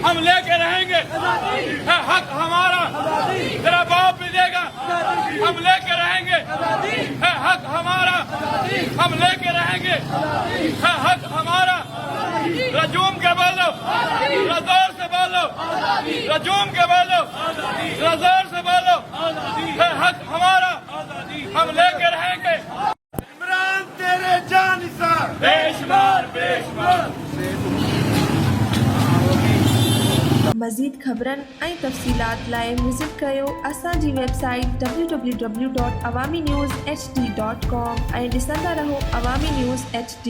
हम लेके रहेंगे, है हक हमारा, तेरा बाप भी देगा। हम लेके रहेंगे, है हक हमारा, हम लेके रहेंगे, है हक हमारा। रजूम के बोलो, रजोर से बोलो, रजूम के बोलो, रजोर से बोलो, है हक हमारा, हम लेके रहेंगे। इमरान तेरे जानिसार बेशुमार बेशुमार। मज़ीद ख़बरनि ऐं तफ़सीलात लाइ विज़िट कयो असांजी वेबसाइट www.awamiNewsHD.com ऐं ॾिसंदा रहो अवामी न्यूज़ HD।